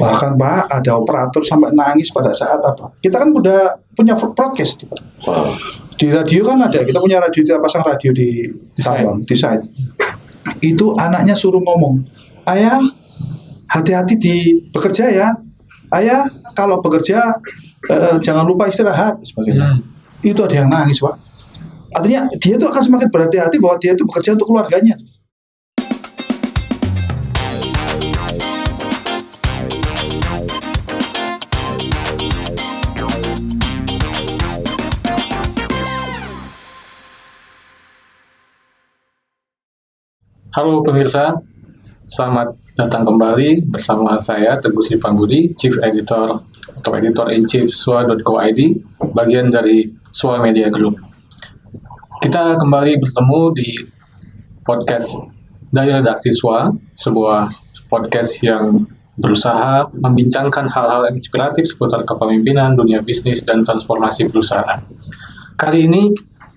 Bahkan Pak, ada operator sampai nangis pada saat apa? Kita kan udah punya broadcast. Di radio kan ada, kita punya radio, kita pasang radio di tambang, di site. Itu anaknya suruh ngomong, ayah hati-hati di bekerja ya, ayah kalau bekerja jangan lupa istirahat sebagainya. Itu ada yang nangis Pak. Artinya dia itu akan semakin berhati-hati bahwa dia itu bekerja untuk keluarganya. Halo pemirsa, selamat datang kembali bersama saya Teguh Sri Pambudi, Chief Editor atau Editor-in-Chief SWA.co.id, bagian dari SWA Media Group. Kita kembali bertemu di podcast dari redaksi SWA, sebuah podcast yang berusaha membincangkan hal-hal yang inspiratif seputar kepemimpinan, dunia bisnis, dan transformasi perusahaan. Kali ini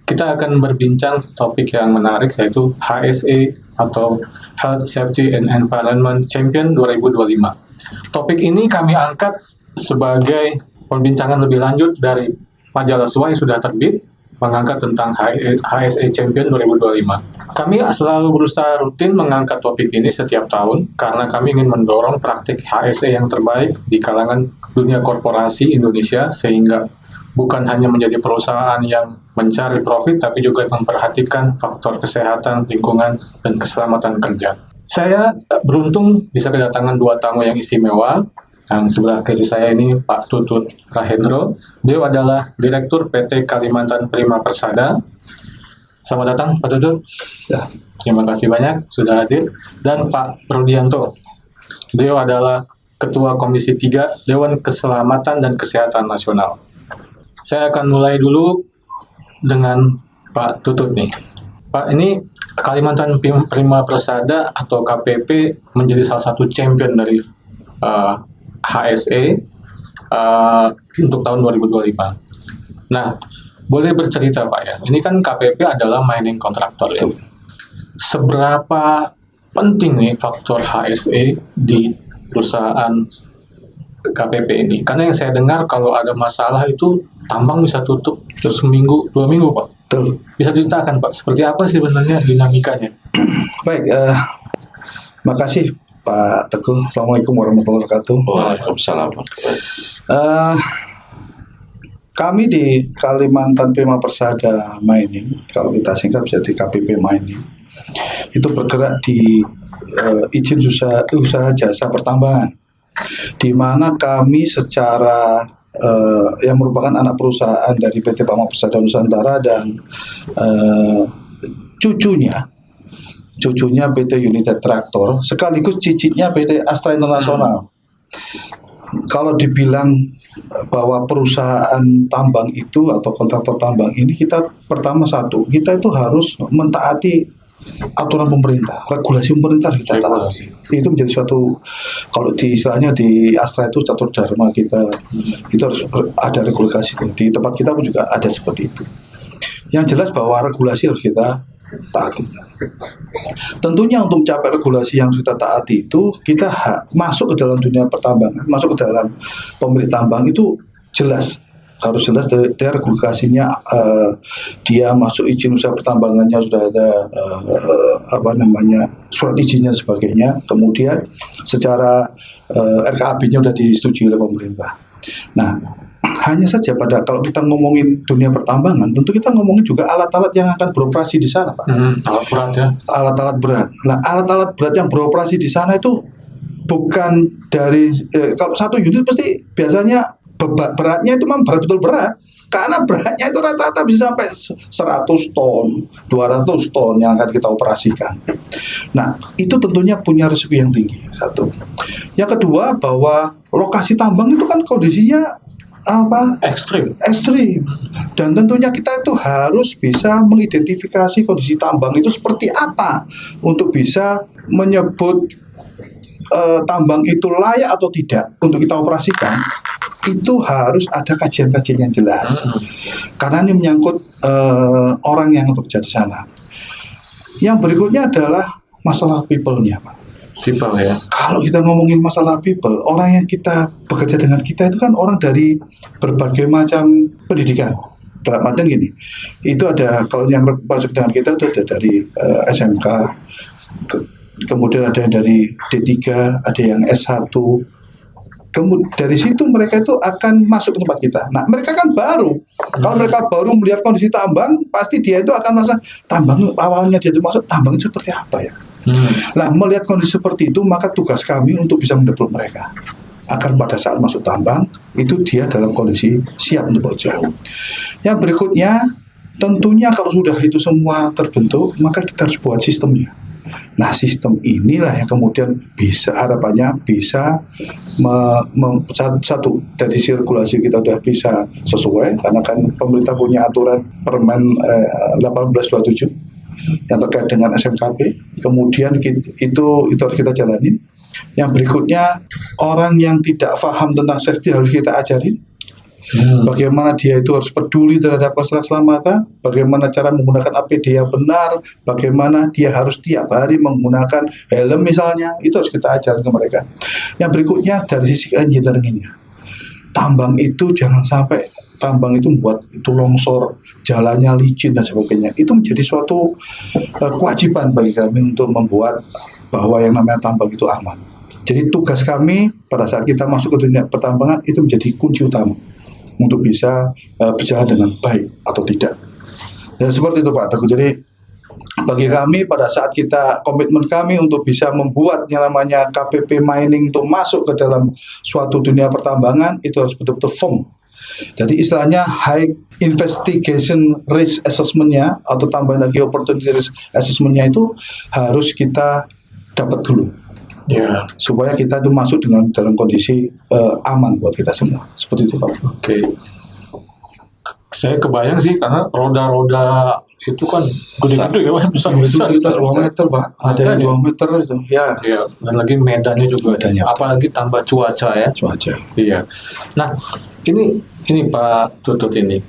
kita akan berbincang topik yang menarik, yaitu HSE atau Health, Safety, and Environment Champion 2025. Topik ini kami angkat sebagai perbincangan lebih lanjut dari majalah SWA yang sudah terbit, mengangkat tentang HSE Champion 2025. Kami selalu berusaha rutin mengangkat topik ini setiap tahun, karena kami ingin mendorong praktik HSE yang terbaik di kalangan dunia korporasi Indonesia, sehingga bukan hanya menjadi perusahaan yang mencari profit, tapi juga memperhatikan faktor kesehatan, lingkungan, dan keselamatan kerja. Saya beruntung bisa kedatangan dua tamu yang istimewa. Yang sebelah kiri saya ini Pak Tutut Rahendro. Beliau adalah Direktur PT Kalimantan Prima Persada. Selamat datang Pak Tutut. Ya, terima kasih banyak sudah hadir. Dan Pak Rudianto. Beliau adalah Ketua Komisi 3 Dewan Keselamatan dan Kesehatan Nasional. Saya akan mulai dulu dengan Pak Tutut nih. Pak, ini Kalimantan Prima Persada atau KPP menjadi salah satu champion dari HSE untuk tahun 2025. Nah, boleh bercerita Pak ya, ini kan KPP adalah mining kontraktor ya. Seberapa penting nih faktor HSE di perusahaan KPP ini? Karena yang saya dengar kalau ada masalah itu tambang bisa tutup terus seminggu, 2 minggu Pak. Betul. Bisa ceritakan Pak, seperti apa sih sebenarnya dinamikanya? Baik, makasih Pak Teguh. Assalamualaikum warahmatullahi wabarakatuh. Waalaikumsalam. Kami di Kalimantan Prima Persada Mining, kalau kita singkat jadi KPP Mining, itu bergerak di izin usaha jasa pertambangan, di mana kami secara yang merupakan anak perusahaan dari PT Prima Persada Nusantara dan cucunya PT United Traktor, sekaligus cicitnya PT Astra Internasional. Kalau dibilang bahwa perusahaan tambang itu atau kontraktor tambang ini, kita pertama satu, kita itu harus mentaati aturan pemerintah, regulasi pemerintah kita taati. Itu menjadi suatu, kalau di istilahnya di Astra itu catur dharma kita, itu harus ada regulasi. Di tempat kita pun juga ada seperti itu. Yang jelas bahwa regulasi harus kita taati. Tentunya untuk mencapai regulasi yang kita taati itu, kita masuk ke dalam dunia pertambangan, masuk ke dalam pemilik tambang itu jelas, harus jelas dari regulasinya, dia masuk izin usaha pertambangannya sudah ada surat izinnya sebagainya, kemudian secara RKAB-nya sudah disetujui oleh pemerintah. Nah, hanya saja kalau kita ngomongin dunia pertambangan, tentu kita ngomongin juga alat-alat yang akan beroperasi di sana, Pak. Alat berat ya. Alat-alat berat. Nah, alat-alat berat yang beroperasi di sana itu bukan dari kalau satu unit pasti biasanya beratnya itu memang betul berat, karena beratnya itu rata-rata bisa sampai 100 ton, 200 ton yang akan kita operasikan. Nah, itu tentunya punya risiko yang tinggi, satu. Yang kedua, bahwa lokasi tambang itu kan kondisinya ekstrim, dan tentunya kita itu harus bisa mengidentifikasi kondisi tambang itu seperti apa untuk bisa menyebut tambang itu layak atau tidak untuk kita operasikan. Itu harus ada kajian-kajian yang jelas, karena ini menyangkut orang yang bekerja di sana. Yang berikutnya adalah masalah people-nya, Pak. People ya. Kalau kita ngomongin masalah people, orang yang kita bekerja dengan kita itu kan orang dari berbagai macam pendidikan. Dalam artian gini, itu ada, kalau yang masuk dengan kita itu ada dari SMK, kemudian ada yang dari D3, ada yang S1. Kemudian dari situ mereka itu akan masuk ke tempat kita. Nah, mereka kan baru. Kalau mereka baru melihat kondisi tambang, pasti dia itu akan merasa tambang awalnya dia itu masuk tambang itu seperti apa ya. Nah, melihat kondisi seperti itu, maka tugas kami untuk bisa mendevelop mereka agar pada saat masuk tambang itu dia dalam kondisi siap untuk bekerja. Yang berikutnya, tentunya kalau sudah itu semua terbentuk, maka kita harus buat sistemnya. Nah, sistem inilah yang kemudian bisa, harapannya bisa satu dari sirkulasi kita sudah bisa sesuai, karena kan pemerintah punya aturan Permen 1827 yang terkait dengan SMKP. Kemudian itu harus kita jalani. Yang berikutnya, orang yang tidak paham tentang safety harus kita ajarin. Bagaimana dia itu harus peduli terhadap keselamatan, bagaimana cara menggunakan APD yang benar, bagaimana dia harus tiap hari menggunakan helm misalnya, itu harus kita ajarkan ke mereka. Yang berikutnya dari sisi engineering-nya, tambang itu jangan sampai tambang itu membuat itu longsor, jalannya licin dan sebagainya. Itu menjadi suatu kewajiban bagi kami untuk membuat bahwa yang namanya tambang itu aman. Jadi tugas kami pada saat kita masuk ke dunia pertambangan itu menjadi kunci utama untuk bisa berjalan dengan baik atau tidak. Dan seperti itu Pak Teguh. Jadi bagi kami pada saat kita komitmen kami untuk bisa membuat yang namanya KPP mining untuk masuk ke dalam suatu dunia pertambangan itu harus betul-betul firm. Jadi istilahnya high investigation risk assessment-nya atau tambahan lagi opportunity risk assessment-nya itu harus kita dapat dulu. Ya. Supaya kita itu masuk dalam kondisi aman buat kita semua. Seperti itu Pak. Oke. Saya kebayang sih karena roda-roda itu kan gede-gede ya, besar-besar. Itu 2 meter Pak. Ada yang 2 meter itu. Ya. Iya, dan lagi medannya juga Medannya. apalagi tambah cuaca ya. Cuaca. Iya. Nah, ini Pak Tutut ini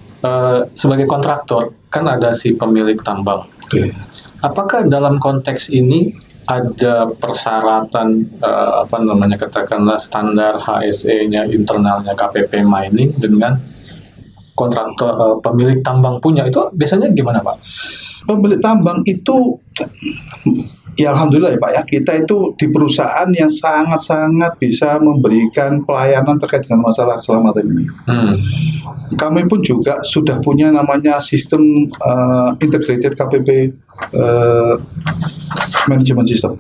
sebagai kontraktor kan ada si pemilik tambang. Oke. Apakah dalam konteks ini ada persyaratan katakanlah standar HSE-nya internalnya KPP mining dengan kontraktor pemilik tambang punya, itu biasanya gimana Pak? Pemilik tambang itu ya alhamdulillah ya Pak ya, kita itu di perusahaan yang sangat-sangat bisa memberikan pelayanan terkait dengan masalah keselamatan ini. Kami pun juga sudah punya namanya sistem integrated KPP management system.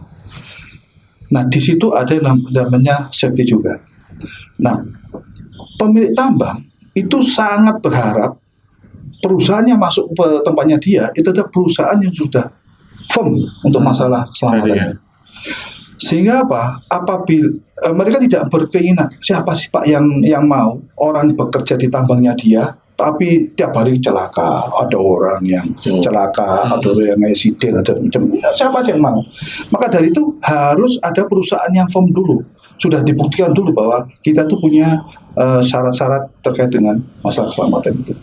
Nah, di situ ada namanya safety juga. Nah, pemilik tambang itu sangat berharap perusahaannya masuk ke tempatnya dia itu adalah perusahaan yang sudah firm untuk masalah keselamatan. Sehingga apabila mereka tidak berkeinginan siapa sih Pak yang mau orang bekerja di tambangnya dia tapi tiap hari celaka, ada orang yang celaka, ada orang yang insiden, ada macam siapa yang mau. Maka dari itu harus ada perusahaan yang firm dulu, sudah dibuktikan dulu bahwa kita tuh punya syarat-syarat terkait dengan masalah keselamatan itu.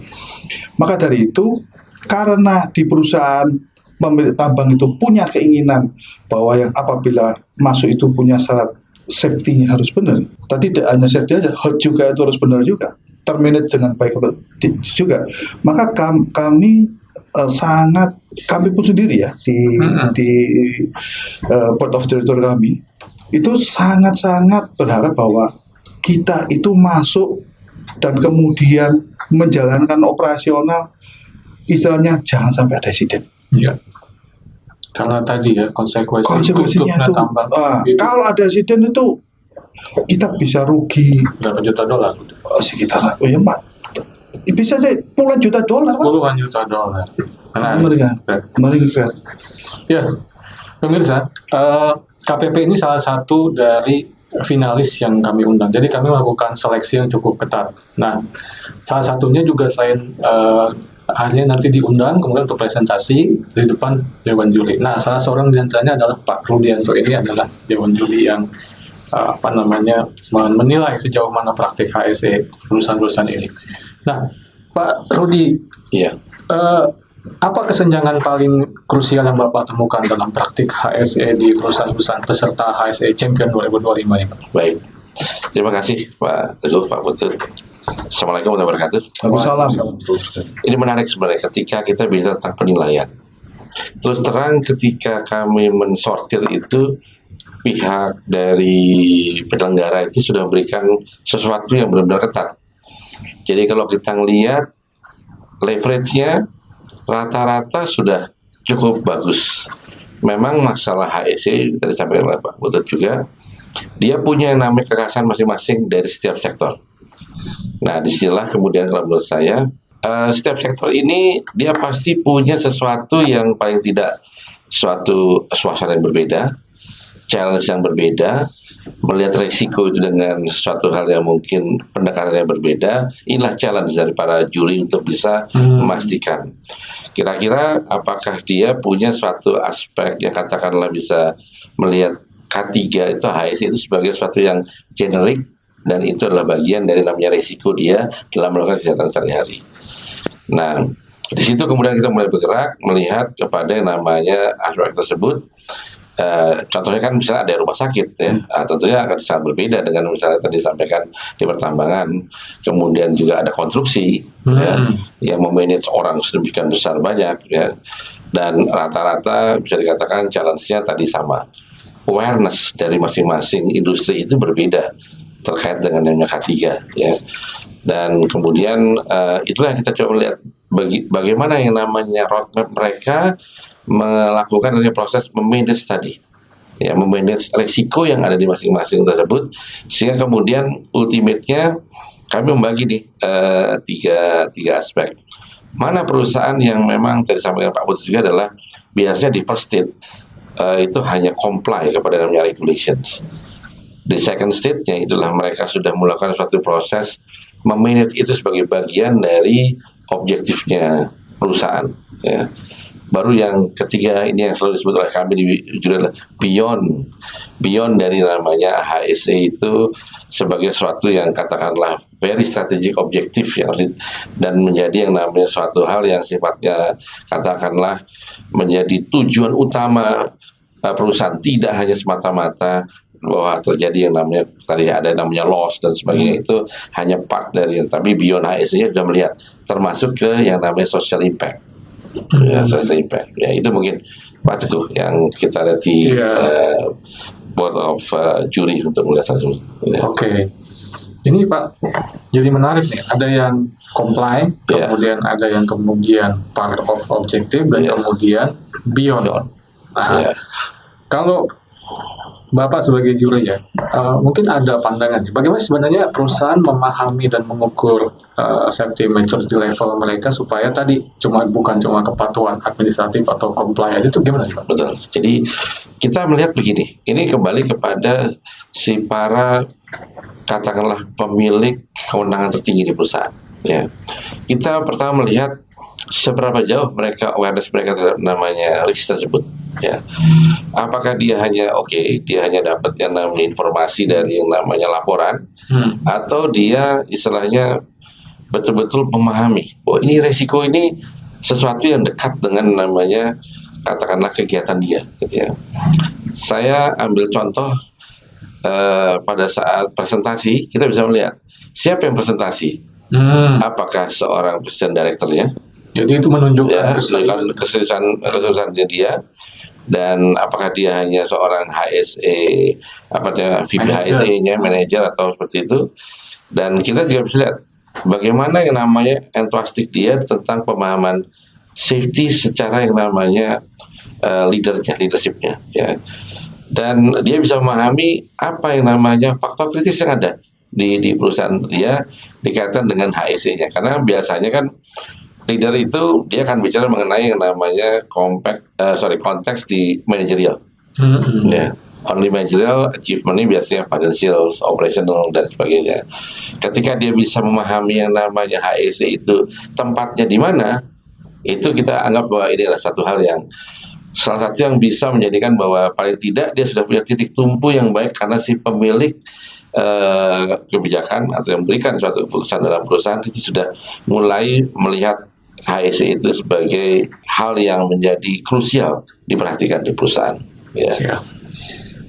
Maka dari itu karena di perusahaan pemilik tambang itu punya keinginan bahwa yang apabila masuk itu punya syarat safety-nya harus benar. Tadi tidak hanya safety aja, hot juga itu harus benar juga, terminate dengan baik juga. Maka kami pun sendiri ya di Board of Director kami itu sangat-sangat berharap bahwa kita itu masuk dan kemudian menjalankan operasional istilahnya jangan sampai ada insiden. Iya. Karena tadi ya konsekuensinya itu, kalau ada insiden itu kita bisa rugi berapa juta dolar? Sekitar bisa deh puluhan juta dolar. Puluhan juta dolar. Mengerikan. Ya, pemirsa, KPP ini salah satu dari finalis yang kami undang. Jadi kami melakukan seleksi yang cukup ketat. Nah, salah satunya juga selain akhirnya nanti diundang kemudian untuk presentasi di depan Dewan Juri. Nah, salah seorang di antaranya adalah Pak Rudianto. Ini adalah Dewan Juri yang menilai sejauh mana praktik HSE lulusan-lulusan ini. Nah, Pak Rudi, Iya. apa kesenjangan paling krusial yang Bapak temukan dalam praktik HSE di perusahaan-perusahaan peserta HSE Champion 2025 ini, Pak? Baik, terima kasih Pak Teguh, Pak Putut. Assalamualaikum warahmatullahi wabarakatuh. Waalaikumsalam. Ini menarik sebenarnya ketika kita bicara tentang penilaian. Terus terang ketika kami mensortir itu, pihak dari penyelenggara itu sudah memberikan sesuatu yang benar-benar ketat. Jadi kalau kita ngelihat leverage-nya rata-rata sudah cukup bagus. Memang masalah HSE tadi disampaikan oleh Pak Putut juga, dia punya namanya kekhasan masing-masing dari setiap sektor. Nah, disinilah kemudian kalau menurut saya, setiap sektor ini dia pasti punya sesuatu yang paling tidak suatu suasana yang berbeda, challenge yang berbeda, melihat resiko itu dengan suatu hal yang mungkin pendekatan yang berbeda. Inilah challenge dari para juri untuk bisa memastikan. Kira-kira apakah dia punya suatu aspek yang katakanlah bisa melihat K3 itu HSE itu sebagai suatu yang generik, dan itu adalah bagian dari namanya resiko dia dalam melakukan kegiatan sehari-hari. Nah, di situ kemudian kita mulai bergerak melihat kepada yang namanya aspek tersebut. Contohnya kan misalnya ada rumah sakit ya, tentunya akan sangat berbeda dengan misalnya tadi disampaikan di pertambangan. Kemudian juga ada konstruksi ya, yang memanage orang sedemikian besar banyak ya, dan rata-rata bisa dikatakan challenge-nya tadi sama. Awareness dari masing-masing industri itu berbeda terkait dengan namanya K3 ya. Dan kemudian itulah yang kita coba lihat bagaimana yang namanya roadmap mereka melakukan dari proses memanage tadi ya, memanage resiko yang ada di masing-masing tersebut, sehingga kemudian ultimate-nya kami membagi nih tiga aspek. Mana perusahaan yang memang tadi disampaikan Pak Putri juga adalah biasanya di first state itu hanya comply kepada namanya regulations. Di second state-nya itulah mereka sudah melakukan suatu proses memanage itu sebagai bagian dari objektifnya perusahaan ya. Baru yang ketiga ini yang selalu disebut oleh kami di judul beyond dari namanya HSE itu sebagai suatu yang katakanlah very strategic objektif yang dan menjadi yang namanya suatu hal yang sifatnya katakanlah menjadi tujuan utama perusahaan, tidak hanya semata-mata bahwa terjadi yang namanya tadi ada namanya loss dan sebagainya, itu hanya part dari, tapi beyond HSE sudah melihat termasuk ke yang namanya social impact. Ya, social impact. Ya, itu mungkin Pak Teguh yang kita lihat di board of jury untuk melihat tersebut. Ya. Oke. Ini Pak, jadi menarik nih. Ada yang comply, kemudian ada yang kemudian part of objective, dan kemudian beyond. Nah, kalau Bapak sebagai juri ya, mungkin ada pandangan. Bagaimana sebenarnya perusahaan memahami dan mengukur safety maturity level mereka supaya tadi bukan cuma kepatuhan administratif atau comply itu gimana sih Pak? Betul. Jadi kita melihat begini, ini kembali kepada si para katakanlah pemilik kewenangan tertinggi di perusahaan. Ya, kita pertama melihat seberapa jauh mereka awareness mereka terhadap namanya risk tersebut. Ya, apakah dia hanya dia hanya dapat yang namanya informasi dari yang namanya laporan, atau dia istilahnya betul-betul memahami bahwa ini resiko ini sesuatu yang dekat dengan namanya katakanlah kegiatan dia, gitu ya. Saya ambil contoh pada saat presentasi kita bisa melihat siapa yang presentasi, apakah seorang presiden direkturnya. Jadi itu menunjukkan keseriusan dia, dan apakah dia hanya seorang HSE, VP HSE-nya, manajer atau seperti itu. Dan kita juga bisa lihat bagaimana yang namanya enthusiastic dia tentang pemahaman safety secara yang namanya leadership-nya ya. Dan dia bisa memahami apa yang namanya faktor kritis yang ada di perusahaan dia dikaitkan dengan HSE-nya. Karena biasanya kan leader itu dia akan bicara mengenai yang namanya konteks di manajerial. Ya, only managerial achievement ini biasanya financial, operational dan sebagainya. Ketika dia bisa memahami yang namanya HSE itu tempatnya di mana, itu kita anggap bahwa ini adalah satu hal yang salah satu yang bisa menjadikan bahwa paling tidak dia sudah punya titik tumpu yang baik karena si pemilik kebijakan atau yang memberikan suatu keputusan dalam perusahaan itu sudah mulai melihat HSE itu sebagai hal yang menjadi krusial diperhatikan di perusahaan. Ya, Ya.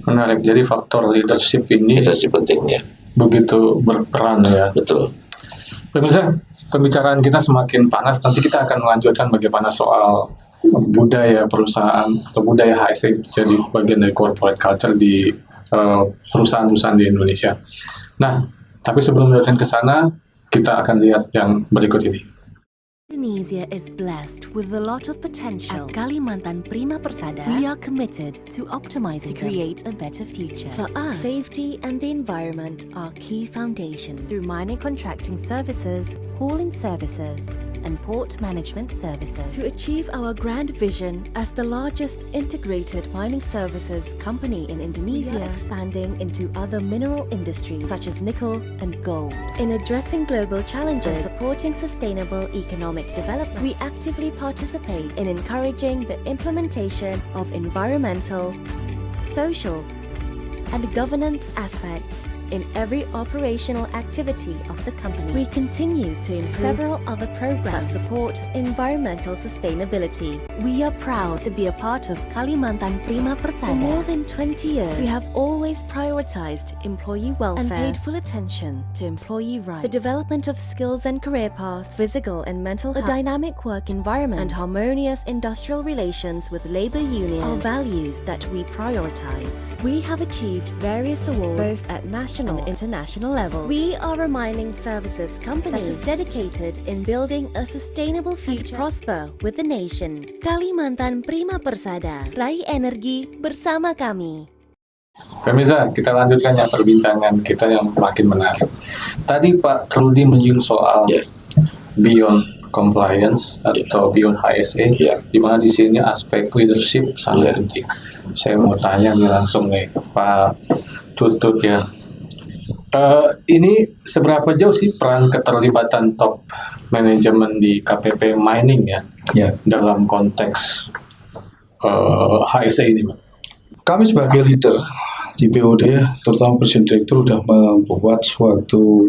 Menarik. Jadi faktor leadership ini itu sih pentingnya. begitu berperan ya. Betul. Pemirsa, pembicaraan kita semakin panas. Nanti kita akan melanjutkan bagaimana soal budaya perusahaan atau budaya HSE jadi bagian dari corporate culture di perusahaan-perusahaan di Indonesia. Nah, tapi sebelum melanjutkan ke sana, kita akan lihat yang berikut ini. Indonesia is blessed with a lot of potential. At Kalimantan Prima Persada, we are committed to optimizing to create a better future. For us, safety and the environment are key foundations through mining contracting services, hauling services, and port management services. To achieve our grand vision as the largest integrated mining services company in Indonesia, we are expanding into other mineral industries such as nickel and gold. In addressing global challenges and supporting sustainable economic development, we actively participate in encouraging the implementation of environmental, social, and governance aspects in every operational activity of the company. We continue to improve several other programs that support environmental sustainability. We are proud to be a part of Kalimantan Prima Persada. For more than 20 years, we have always prioritized employee welfare and paid full attention to employee rights. The development of skills and career paths, physical and mental health, a dynamic work environment, and harmonious industrial relations with labor unions are values that we prioritize. We have achieved various awards both at national and international level. We are a mining services company that is dedicated in building a sustainable future and prosper with the nation. Kalimantan Prima Persada, raih energi bersama kami. Pemirsa, kita lanjutkan yang perbincangan kita yang makin menarik. Tadi Pak Rudi menyinggung soal Ya. beyond compliance atau beyond HSE, Ya. di mana di sini aspek leadership sangat Ya. penting. Saya mau tanya nih langsung nih Pak Tutut ya. Ini seberapa jauh sih peran keterlibatan top manajemen di KPP Mining ya, Ya. dalam konteks HSE ini, Pak? Kami sebagai leader di POD, terutama Presiden Direktur, sudah membuat suatu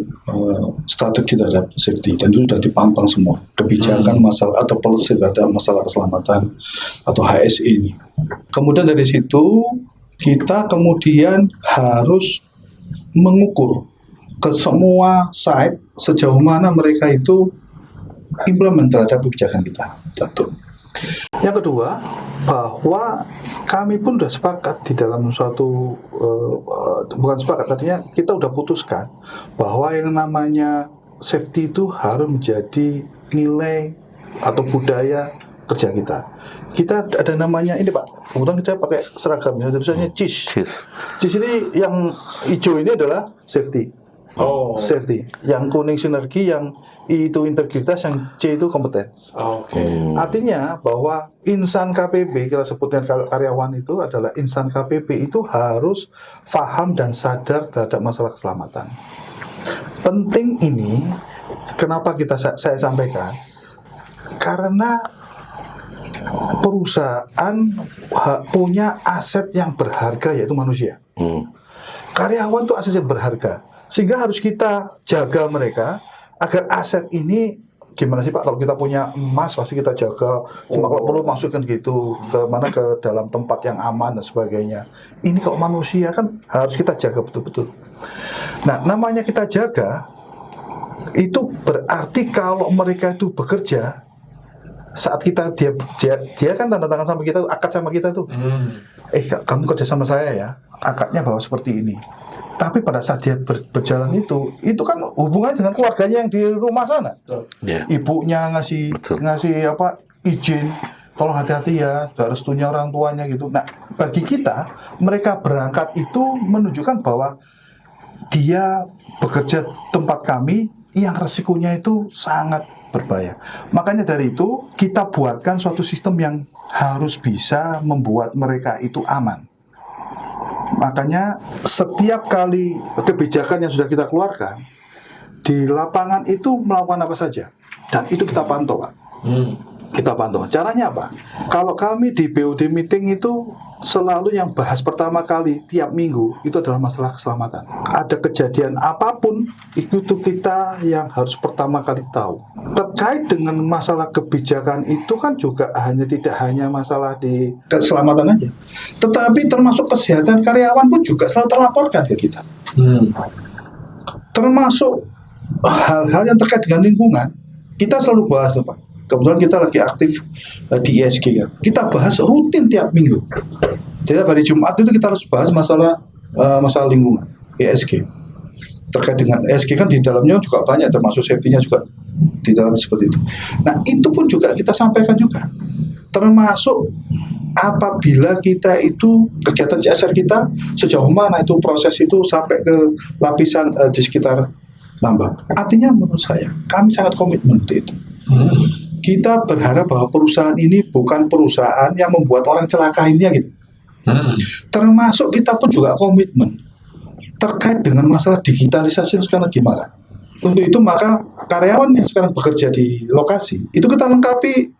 strategi terhadap safety dan itu sudah dipampang semua kebijakan masalah atau policy terhadap masalah keselamatan atau HSE ini. Kemudian dari situ kita kemudian harus mengukur ke semua site sejauh mana mereka itu implement terhadap kebijakan kita. Satu. Yang kedua, bahwa kami pun sudah sepakat di dalam suatu bukan sepakat, artinya kita sudah putuskan bahwa yang namanya safety itu harus menjadi nilai atau budaya kerja kita. Kita ada namanya ini Pak, kemudian kita pakai seragamnya, tulisannya CIS. CIS ini yang hijau ini adalah safety. Oh, Safety. Yang kuning sinergi, yang I itu integritas, yang C itu kompeten. oke. Artinya bahwa insan KPP, kita sebutnya karyawan itu adalah insan KPP itu harus paham dan sadar terhadap masalah keselamatan. Penting ini, kenapa saya sampaikan? Karena perusahaan punya aset yang berharga, yaitu manusia. Karyawan itu aset yang berharga, sehingga harus kita jaga mereka agar aset ini, gimana sih Pak, kalau kita punya emas pasti kita jaga, cuma kalau perlu masukkan gitu ke dalam tempat yang aman dan sebagainya. Ini kalau manusia kan harus kita jaga betul-betul. Nah, namanya kita jaga itu berarti kalau mereka itu bekerja, saat dia kan tanda tangan sama kita, akad sama kita tuh. Kamu kerja sama saya ya, akadnya bahwa seperti ini. Tapi pada saat dia berjalan itu kan hubungannya dengan keluarganya yang di rumah sana. Yeah. Ibunya ngasih izin, tolong hati-hati ya, harus restunya orang tuanya gitu. Nah, bagi kita, mereka berangkat itu menunjukkan bahwa dia bekerja tempat kami yang resikonya itu sangat berbahaya. Makanya dari itu kita buatkan suatu sistem yang harus bisa membuat mereka itu aman. Makanya setiap kali kebijakan yang sudah kita keluarkan di lapangan itu melakukan apa saja, dan itu kita pantau Pak. Kita pantau. Caranya apa? Kalau kami di BOD meeting itu selalu yang bahas pertama kali tiap minggu itu adalah masalah keselamatan. Ada kejadian apapun, itu kita yang harus pertama kali tahu. Terkait dengan masalah kebijakan itu kan juga tidak hanya masalah di keselamatan aja, tetapi termasuk kesehatan karyawan pun juga selalu terlaporkan ke kita. Termasuk hal-hal yang terkait dengan lingkungan, kita selalu bahas tuh Pak. Kebetulan kita lagi aktif di ISG ya. Kita bahas rutin tiap minggu. Jadi hari Jumat itu kita harus bahas masalah lingkungan ISG. Terkait dengan ISG kan di dalamnya juga banyak, termasuk safety-nya juga di dalam seperti itu. Nah itu pun juga kita sampaikan juga. Termasuk apabila kita itu kegiatan CSR kita sejauh mana itu proses itu sampai ke lapisan di sekitar tambang. Artinya menurut saya kami sangat komitmen untuk itu. Kita berharap bahwa perusahaan ini bukan perusahaan yang membuat orang celaka intinya gitu. Termasuk kita pun juga komitmen terkait dengan masalah digitalisasi sekarang gimana. Untuk itu maka karyawan yang sekarang bekerja di lokasi itu kita lengkapi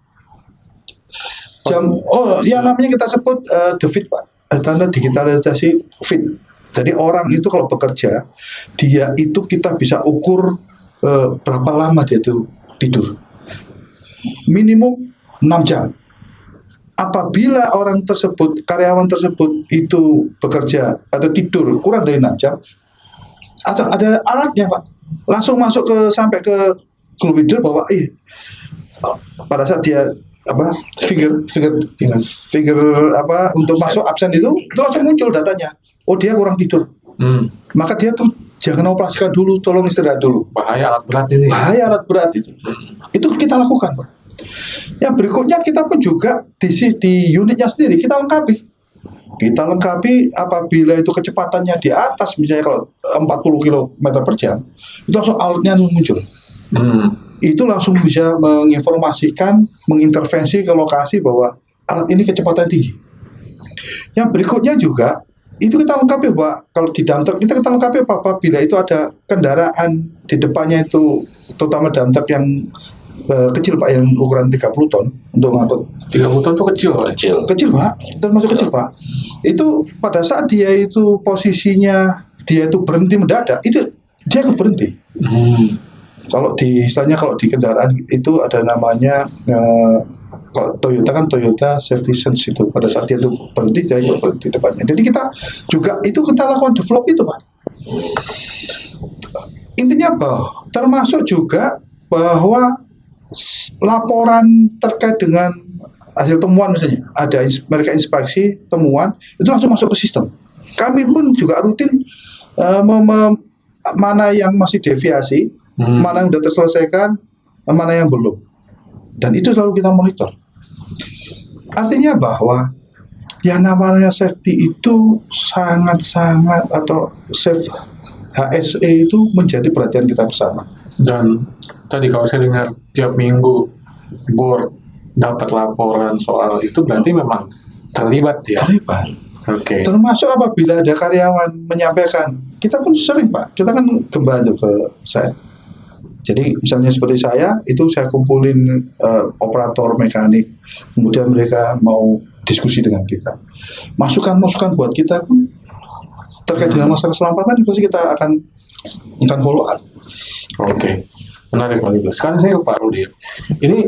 yang namanya kita sebut the fit Pak, tanda digitalisasi fit. Jadi orang itu kalau bekerja dia itu kita bisa ukur berapa lama dia itu tidur. Minimum 6 jam. Apabila orang tersebut, karyawan tersebut itu bekerja atau tidur kurang dari 6 jam, atau ada alatnya Pak, langsung masuk sampai ke globe leader bahwa pada saat dia finger untuk masuk absen itu langsung muncul datanya. Oh dia kurang tidur. Maka dia tuh jangan operasikan dulu, tolong istirahat dulu. Bahaya alat berat ini. Bahaya alat berat itu. Itu kita lakukan Pak. Yang berikutnya kita pun juga di unitnya sendiri kita lengkapi. Kita lengkapi apabila itu kecepatannya di atas misalnya kalau 40 km per jam, itu langsung alatnya muncul. Itu langsung bisa menginformasikan, mengintervensi ke lokasi bahwa alat ini kecepatan tinggi. Yang berikutnya juga itu kita lengkapi Pak, kalau di dump truck kita lengkapi apabila itu ada kendaraan di depannya itu, terutama dump truck yang kecil Pak, yang ukuran 30 ton untuk ngangkut. 30 ton itu kecil Pak, termasuk kecil Pak. Itu pada saat dia itu posisinya dia itu berhenti mendadak, itu dia berhenti. Kalau di kendaraan itu ada namanya kalau Toyota kan Toyota Safety Sense itu, pada saat dia itu berhenti dia berhenti depannya. Jadi kita lakukan develop itu Pak. Intinya bahwa termasuk juga bahwa laporan terkait dengan hasil temuan misalnya ada mereka inspeksi temuan itu langsung masuk ke sistem. Kami pun juga rutin mana yang masih deviasi, mana yang sudah terselesaikan, mana yang belum, dan itu selalu kita monitor. Artinya bahwa yang namanya safety itu sangat-sangat atau safe HSE itu menjadi perhatian kita bersama. Dan tadi kalau saya dengar tiap minggu board dapat laporan soal itu berarti memang terlibat ya. Terlibat. Oke. Termasuk apabila ada karyawan menyampaikan, kita pun sering Pak, kita kan kembali ke saya. Jadi misalnya seperti saya, itu saya kumpulin operator mekanik, kemudian mereka mau diskusi dengan kita. Masukan-masukan buat kita pun terkait dengan masalah keselamatan, pasti kita akan follow up. Oke, menarik Pak Rudi. Sekarang saya ke Pak Rudi. Ini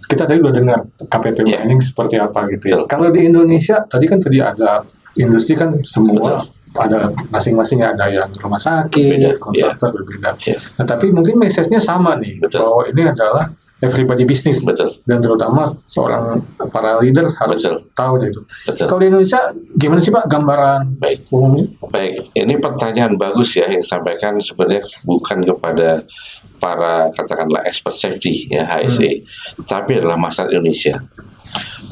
kita tadi udah dengar KPP mining seperti apa gitu ya. Kalau di Indonesia tadi ada industri kan semua ada masing-masing, ada yang rumah sakit, kontraktor berbeda. Nah tapi mungkin message-nya sama nih, bahwa ini adalah everybody business, dan terutama seorang para leader harus tahu itu. Kalau di Indonesia gimana sih Pak gambaran umumnya? Baik, ini pertanyaan bagus ya yang disampaikan, sebenarnya bukan kepada para katakanlah expert safety ya HSE, tapi adalah masyarakat Indonesia.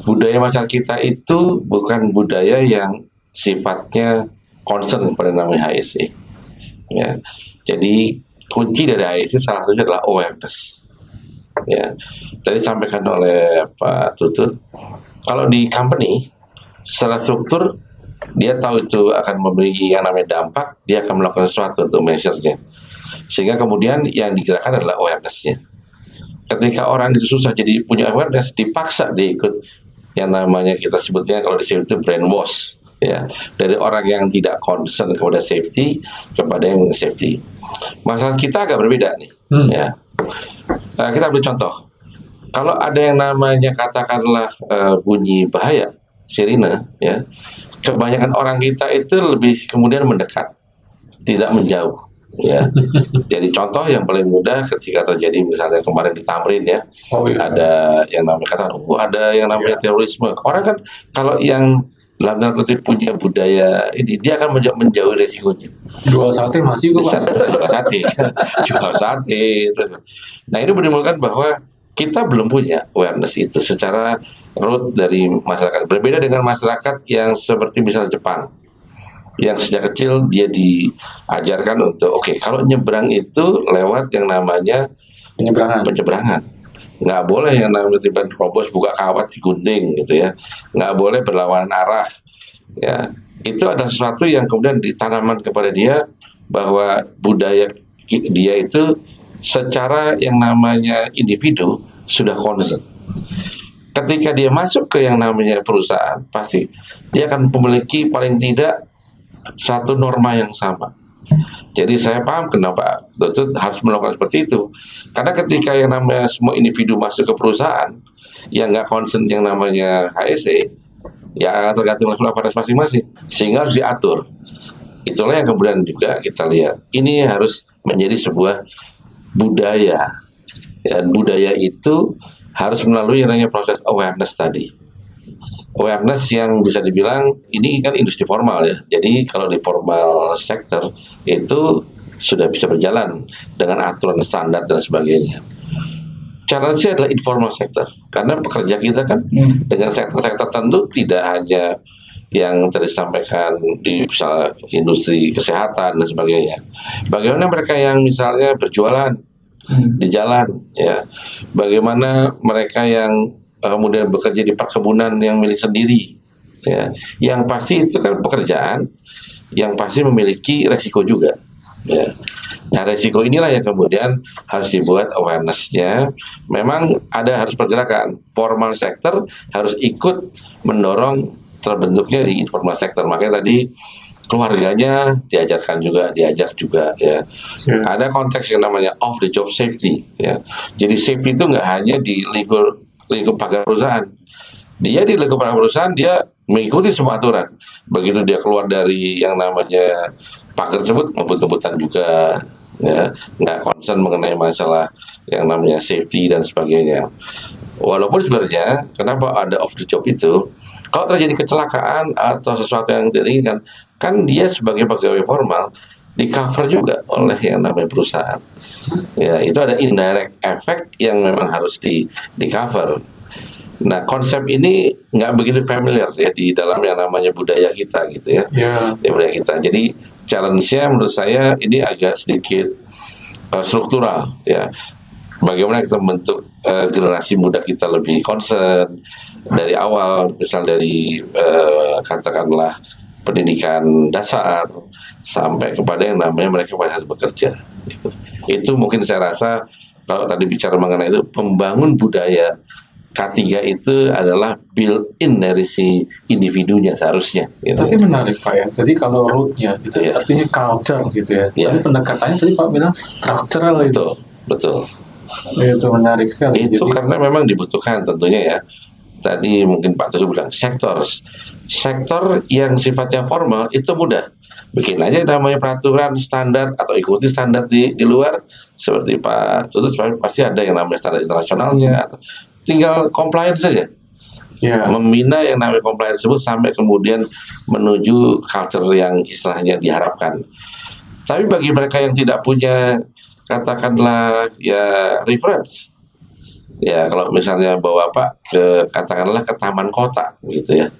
Budaya masyarakat kita itu bukan budaya yang sifatnya concern pada namanya HSE. Ya, jadi kunci dari HSE salah satunya adalah awareness. Ya, tadi disampaikan oleh Pak Tutut, kalau di company secara struktur dia tahu itu akan memberi yang namanya dampak, dia akan melakukan sesuatu untuk measure-nya, sehingga kemudian yang digerakkan adalah awareness-nya. ketika orang itu susah jadi punya awareness, dipaksa dia ikut yang namanya kita sebutnya kalau di safety itu brainwash, ya, dari orang yang tidak concern kepada safety kepada yang safety. Masalah kita agak berbeda nih, ya. Kita ambil contoh. Kalau ada yang namanya katakanlah bunyi bahaya, sirine, ya, kebanyakan orang kita itu lebih kemudian mendekat, tidak menjauh, ya. Jadi contoh yang paling mudah ketika terjadi misalnya kemarin di Tamrin, ya, ada yang namanya ada yang namanya terorisme. Orang kan kalau yang dalam tanda kutip punya budaya ini, dia akan menjauhi resikonya. Jual sate masih kok, Pak. Jual sate, jual sate. Nah, ini menimbulkan bahwa kita belum punya awareness itu secara root dari masyarakat. Berbeda dengan masyarakat yang seperti misalnya Jepang, yang sejak kecil dia diajarkan untuk kalau nyebrang itu lewat yang namanya penyeberangan. Nggak boleh yang namanya tiba terobos buka kawat digunting gitu, ya. Nggak boleh berlawanan arah, ya. Itu ada sesuatu yang kemudian ditanamkan kepada dia bahwa budaya dia itu secara yang namanya individu sudah concern. Ketika dia masuk ke yang namanya perusahaan, pasti dia akan memiliki paling tidak satu norma yang sama. Jadi saya paham kenapa Dutut harus melakukan seperti itu. Karena ketika yang namanya semua individu masuk ke perusahaan yang nggak concern yang namanya HSE, ya tergantung level aparat masing-masing, sehingga harus diatur. Itulah yang kemudian juga kita lihat. Ini harus menjadi sebuah budaya, dan budaya itu harus melalui yang namanya proses awareness tadi. Awareness yang bisa dibilang ini kan industri formal, ya. Jadi kalau di formal sektor itu sudah bisa berjalan dengan aturan standar dan sebagainya. Challenge-nya adalah informal sektor, karena pekerja kita kan dengan sektor-sektor tertentu tidak hanya yang tadi disampaikan di misalnya industri kesehatan dan sebagainya. Bagaimana mereka yang misalnya berjualan di jalan, ya. Bagaimana mereka yang kemudian bekerja di perkebunan yang milik sendiri, ya. Yang pasti itu kan pekerjaan yang pasti memiliki resiko juga, ya. Nah, resiko inilah yang kemudian harus dibuat awareness-nya. Memang harus pergerakan. Formal sector harus ikut mendorong terbentuknya di informal sector. Makanya tadi keluarganya diajak juga, ya. Ada konteks yang namanya off the job safety, ya. Jadi safety itu nggak hanya di lingkup pagar perusahaan. Dia di lingkup pagar perusahaan dia mengikuti semua aturan. Begitu dia keluar dari yang namanya pagar tersebut, ngebut-ngebutan juga, ya. Nggak concern mengenai masalah yang namanya safety dan sebagainya. Walaupun sebenarnya kenapa ada off the job itu, kalau terjadi kecelakaan atau sesuatu yang tidak diinginkan, kan dia sebagai pegawai formal di cover juga oleh yang namanya perusahaan. Ya, itu ada indirect effect yang memang harus di cover. Nah, konsep ini nggak begitu familiar, ya, di dalam yang namanya budaya kita, gitu, ya. Di budaya kita. Jadi challenge-nya menurut saya ini agak sedikit struktural, ya. Bagaimana kita membentuk generasi muda kita lebih concern dari awal, misal dari katakanlah pendidikan dasar sampai kepada yang namanya mereka pada harus bekerja, gitu. Itu mungkin saya rasa kalau tadi bicara mengenai itu, pembangun budaya K3 itu adalah built-in dari si individunya seharusnya, gitu. Tapi menarik, Pak, ya. Jadi kalau root-nya itu artinya culture, gitu, ya. Tapi pendekatannya tadi Pak bilang structural itu. Betul. Itu menarik sekali. Itu karena memang dibutuhkan tentunya, ya. Tadi mungkin Pak Teguh bilang sektor yang sifatnya formal itu mudah. Bikin aja namanya peraturan standar atau ikuti standar di luar, seperti Pak Tutut pasti ada yang namanya standar internasionalnya, tinggal compliance saja, membina yang namanya compliance tersebut sampai kemudian menuju culture yang istilahnya diharapkan. Tapi bagi mereka yang tidak punya katakanlah ya reference, ya kalau misalnya bawa Pak katakanlah ke taman kota, gitu, ya.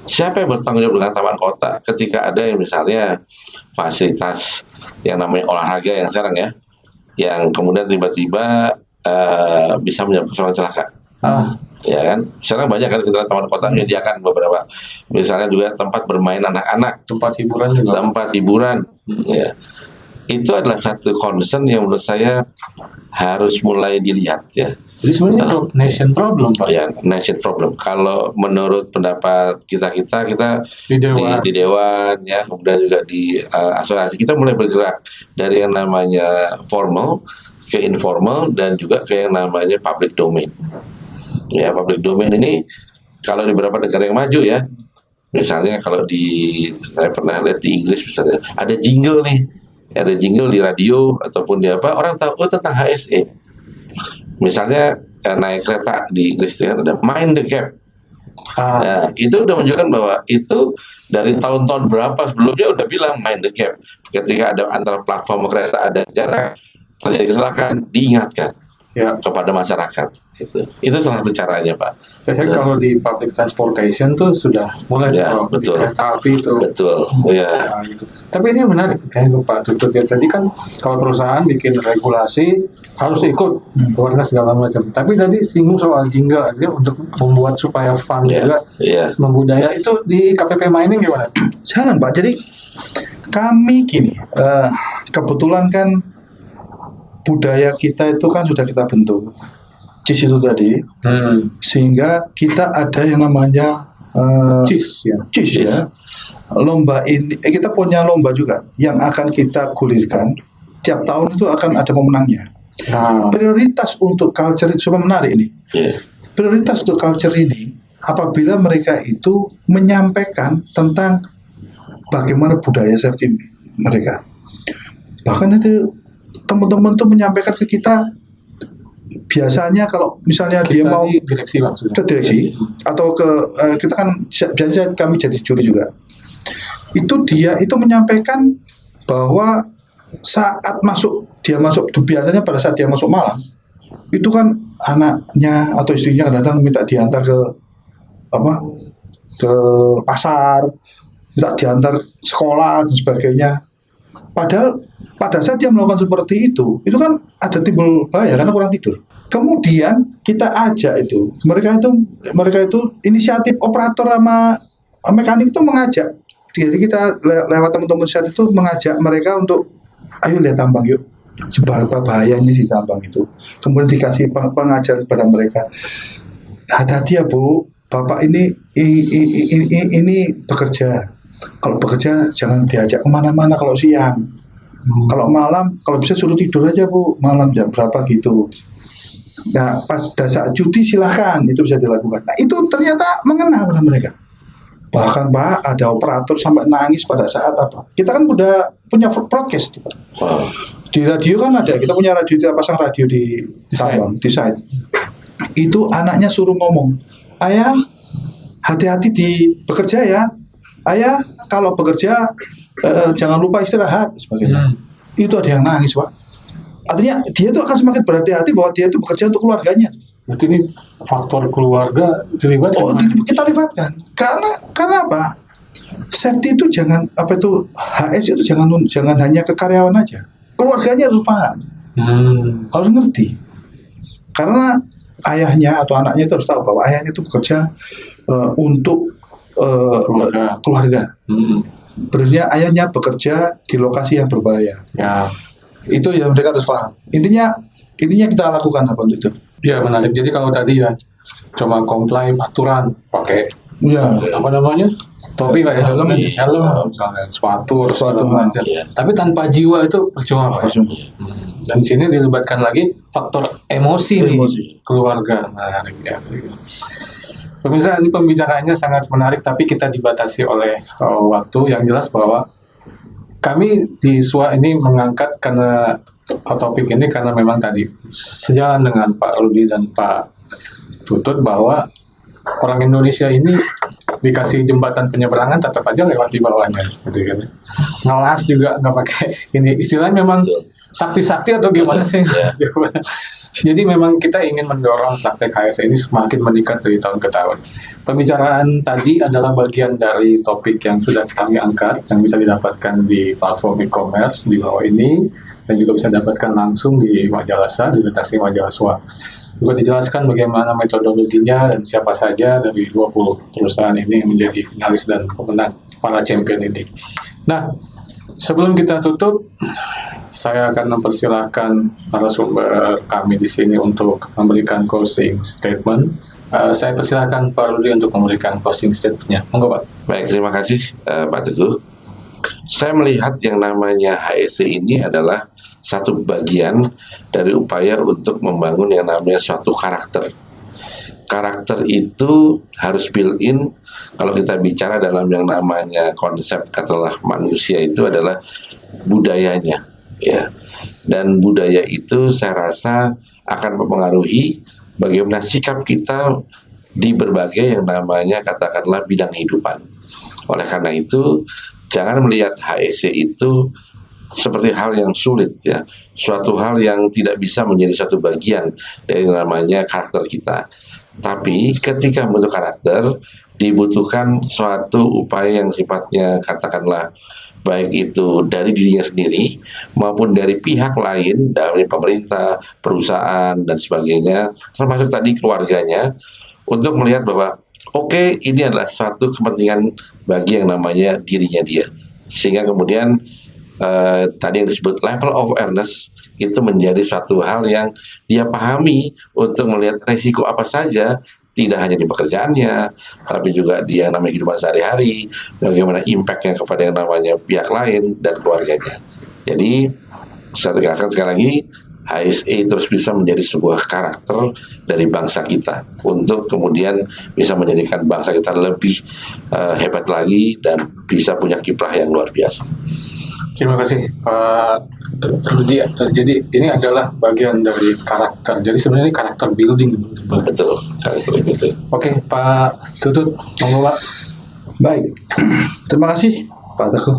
Siapa yang bertanggung jawab dengan taman kota ketika ada yang misalnya fasilitas yang namanya olahraga yang sekarang, ya, yang kemudian tiba-tiba bisa menyebabkan celaka, ya kan? Sekarang banyak kan kita taman kota menyediakan beberapa, misalnya juga tempat bermain anak-anak, tempat hiburan juga, ya. itu adalah satu concern yang menurut saya harus mulai dilihat ya. Jadi sebenarnya nation problem Pak. Ya, nation problem. Kalau menurut pendapat kita Di Dewan. di Dewan ya, kemudian juga di asosiasi, kita mulai bergerak dari yang namanya formal ke informal dan juga ke yang namanya public domain. Ya, public domain ini kalau di beberapa negara yang maju ya, misalnya kalau saya pernah lihat di Inggris misalnya, ada jingle nih, ada jingle di radio ataupun di apa, orang tahu tentang HSE. Misalnya naik kereta di Inggris itu kan ada Mind the Gap. Nah, itu udah menunjukkan bahwa itu dari tahun-tahun berapa sebelumnya udah bilang Mind the Gap. Ketika ada antara platform kereta ada jarak, terjadi kecelakaan, diingatkan kepada masyarakat. Itu salah satu caranya, Pak. Saya kalau di public transportation tuh sudah mulai betul. Di kereta api itu. Betul. Ya. Nah, gitu. Tapi ini menarik kan Pak Tutut ya. Tadi kan kalau perusahaan bikin regulasi harus ikut warna segala macam. Tapi tadi singgung soal jingle aja untuk membuat supaya fun juga membudaya itu di KPP Mining gimana? Jangan Pak. Jadi kami gini, kebetulan kan budaya kita itu kan sudah kita bentuk CIS itu tadi, sehingga kita ada yang namanya CIS ya. Lomba ini kita punya lomba juga yang akan kita gulirkan tiap tahun, itu akan ada pemenangnya. Prioritas untuk culture itu super menarik ini. Prioritas untuk culture ini apabila mereka itu menyampaikan tentang bagaimana budaya safety mereka. Bahkan itu teman-teman tuh menyampaikan ke kita, biasanya kalau misalnya dia mau direksi maksudnya. Ke direksi atau ke kita kan biasanya kami jadi juri juga. Itu dia itu menyampaikan bahwa saat dia masuk biasanya pada saat dia masuk malam, itu kan anaknya atau istrinya kadang minta diantar ke pasar, minta diantar sekolah dan sebagainya. Padahal pada saat dia melakukan seperti itu kan ada timbul bahaya karena kurang tidur. Kemudian kita ajak itu, mereka itu inisiatif operator sama mekanik itu mengajak. Jadi kita lewat teman-teman saat itu mengajak mereka untuk ayo lihat tambang yuk, seberapa bahayanya si tambang itu. Kemudian dikasih pengajaran kepada mereka. Hati-hati ya Bu, Bapak ini bekerja. Kalau bekerja jangan diajak kemana-mana kalau siang. Kalau malam, kalau bisa suruh tidur aja Bu, malam jam berapa gitu. Nah pas saat cuti silahkan, itu bisa dilakukan. Nah itu ternyata mengena pada mereka. Bahkan Pak ada operator sampai nangis pada saat apa. Kita kan udah punya broadcast. Di radio kan ada, kita punya radio, kita pasang radio di site. Itu anaknya suruh ngomong, ayah hati-hati bekerja ya. Ayah kalau bekerja jangan lupa istirahat sebagainya. Itu ada yang nangis Pak. Artinya dia itu akan semakin berhati-hati bahwa dia itu bekerja untuk keluarganya. Berarti ini faktor keluarga dilibatkan. Kita libatkan. Karena apa? Safety itu HS itu jangan hanya ke karyawan aja. Keluarganya harus paham. Harus ngerti. Karena ayahnya atau anaknya itu harus tahu bahwa ayahnya itu bekerja untuk keluarga. Berarti ayahnya bekerja di lokasi yang berbahaya. Itu yang mereka harus paham. Intinya kita lakukan apa untuk itu? Ya menarik. Jadi kalau tadi ya cuma comply aturan, pakai apa namanya, topi kayak helm, misalnya sepatu macam. Tapi tanpa jiwa itu percuma Pak. Dan di sini dilibatkan lagi faktor emosi. Nih keluarga. Menarik ya. Pemirsa, ini pembicaraannya sangat menarik, tapi kita dibatasi oleh waktu. Yang jelas bahwa kami di SWA ini mengangkat karena topik ini karena memang tadi sejalan dengan Pak Rudi dan Pak Tutut bahwa orang Indonesia ini dikasih jembatan penyeberangan tetap aja lewat di bawahnya, gitu kan? Ngelas juga nggak pakai ini, istilahnya memang sakti-sakti atau gimana sih? Jadi memang kita ingin mendorong praktek HSE ini semakin meningkat dari tahun ke tahun. Pembicaraan tadi adalah bagian dari topik yang sudah kami angkat, yang bisa didapatkan di platform e-commerce di bawah ini, dan juga bisa didapatkan langsung di majalah SA, di redaksi majalah SWA. Juga dijelaskan bagaimana metodologinya dan siapa saja dari 20 perusahaan ini yang menjadi finalis dan pemenang para champion ini. Nah, Sebelum kita tutup, saya akan mempersilahkan narasumber kami di sini untuk memberikan closing statement. Saya persilahkan Pak Rudi untuk memberikan closing statement-nya. Monggo, Pak. Baik, terima kasih Pak Teguh. Saya melihat yang namanya HSE ini adalah satu bagian dari upaya untuk membangun yang namanya suatu karakter. Karakter itu harus built-in. Kalau kita bicara dalam yang namanya konsep katakanlah manusia itu adalah budayanya, ya. Dan budaya itu saya rasa akan mempengaruhi bagaimana sikap kita di berbagai yang namanya katakanlah bidang kehidupan. Oleh karena itu, jangan melihat HSE itu seperti hal yang sulit, ya, suatu hal yang tidak bisa menjadi satu bagian dari namanya karakter kita. Tapi ketika membentuk karakter, dibutuhkan suatu upaya yang sifatnya katakanlah baik itu dari dirinya sendiri maupun dari pihak lain, dari pemerintah, perusahaan dan sebagainya, termasuk tadi keluarganya, untuk melihat bahwa oke, ini adalah suatu kepentingan bagi yang namanya dirinya dia, sehingga kemudian tadi yang disebut level of awareness itu menjadi suatu hal yang dia pahami untuk melihat resiko apa saja, tidak hanya di pekerjaannya, tapi juga di yang namanya kehidupan sehari-hari, bagaimana impact-nya kepada yang namanya pihak lain dan keluarganya. Jadi, saya tegaskan sekali lagi, HSE terus bisa menjadi sebuah karakter dari bangsa kita, untuk kemudian bisa menjadikan bangsa kita lebih hebat lagi dan bisa punya kiprah yang luar biasa. Terima kasih Pak Rudi. Jadi ini adalah bagian dari karakter. Jadi sebenarnya ini karakter building. Betul, karakter building. Oke, Pak Tutut, monggo Pak. Baik, terima kasih Pak Teguh.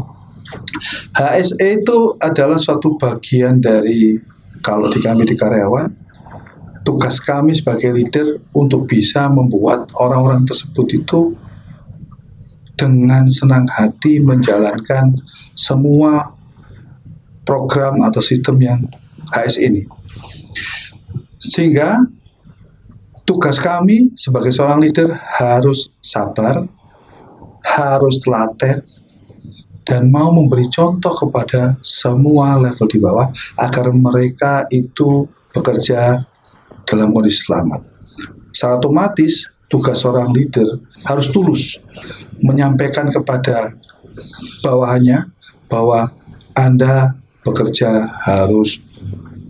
HSE itu adalah suatu bagian dari, kalau di kami di karyawan, tugas kami sebagai leader untuk bisa membuat orang-orang tersebut itu dengan senang hati menjalankan semua program atau sistem yang HSE ini. Sehingga tugas kami sebagai seorang leader harus sabar, harus telaten, dan mau memberi contoh kepada semua level di bawah agar mereka itu bekerja dalam kondisi selamat. Secara otomatis tugas seorang leader harus tulus menyampaikan kepada bawahannya bahwa Anda bekerja harus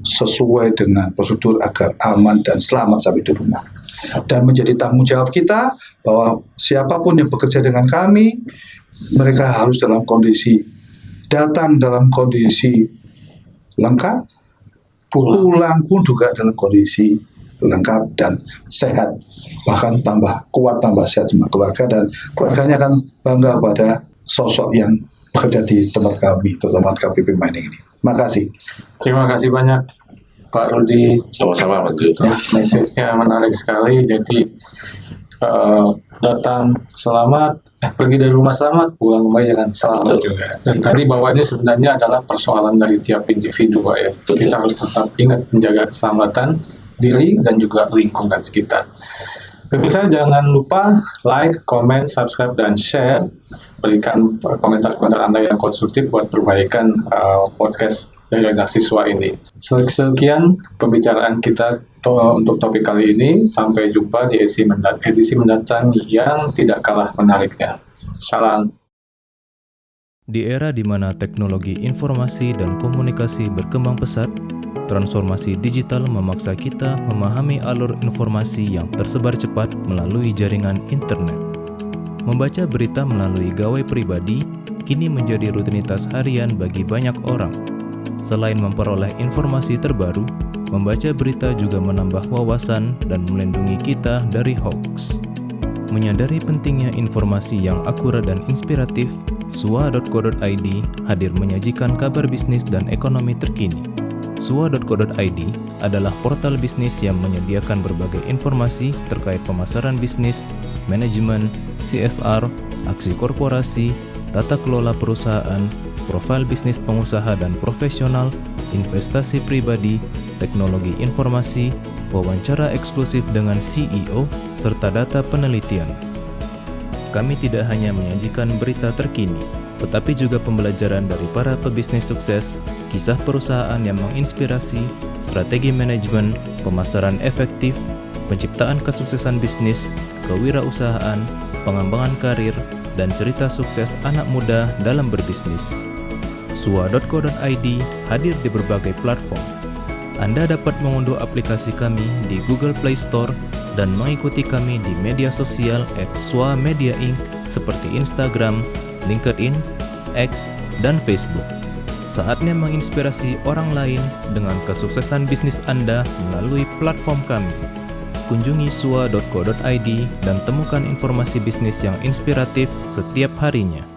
sesuai dengan prosedur agar aman dan selamat sampai di rumah. Dan menjadi tanggung jawab kita bahwa siapapun yang bekerja dengan kami, mereka harus datang dalam kondisi lengkap, pulang pun juga dalam kondisi lengkap dan sehat, bahkan tambah kuat, tambah sehat sama keluarga, dan keluarganya akan bangga pada sosok yang bekerja di tempat kami, terutama KPP Mining ini. Makasih. Terima kasih banyak Pak Rudi. Sama-sama, Pak Tutut. Message-nya menarik sekali. Jadi datang selamat, pergi dari rumah selamat, pulang kembali dengan selamat juga. Dan tadi bahwa ini sebenarnya adalah persoalan dari tiap individu, Pak, ya. Kita harus tetap ingat menjaga keselamatan diri dan juga lingkungan sekitar. Pemirsa, jangan lupa like, comment, subscribe, dan share. Berikan komentar-komentar Anda yang konstruktif buat perbaikan podcast dari redaksi siswa ini. Sekian pembicaraan kita untuk topik kali ini. Sampai jumpa di edisi mendatang yang tidak kalah menariknya. Salam. Di era di mana teknologi informasi dan komunikasi berkembang pesat, transformasi digital memaksa kita memahami alur informasi yang tersebar cepat melalui jaringan internet. Membaca berita melalui gawai pribadi kini menjadi rutinitas harian bagi banyak orang. Selain memperoleh informasi terbaru, membaca berita juga menambah wawasan dan melindungi kita dari hoax. Menyadari pentingnya informasi yang akurat dan inspiratif, sua.co.id hadir menyajikan kabar bisnis dan ekonomi terkini. Sua.co.id adalah portal bisnis yang menyediakan berbagai informasi terkait pemasaran bisnis, manajemen, CSR, aksi korporasi, tata kelola perusahaan, profil bisnis pengusaha dan profesional, investasi pribadi, teknologi informasi, wawancara eksklusif dengan CEO, serta data penelitian. Kami tidak hanya menyajikan berita terkini, tetapi juga pembelajaran dari para pebisnis sukses, kisah perusahaan yang menginspirasi, strategi manajemen, pemasaran efektif, penciptaan kesuksesan bisnis, kewirausahaan, pengembangan karir, dan cerita sukses anak muda dalam berbisnis. SUA.co.id hadir di berbagai platform. Anda dapat mengunduh aplikasi kami di Google Play Store dan mengikuti kami di media sosial @SUA Media Inc. seperti Instagram, LinkedIn, X, dan Facebook. Saatnya menginspirasi orang lain dengan kesuksesan bisnis Anda melalui platform kami. Kunjungi SUA.co.id dan temukan informasi bisnis yang inspiratif setiap harinya.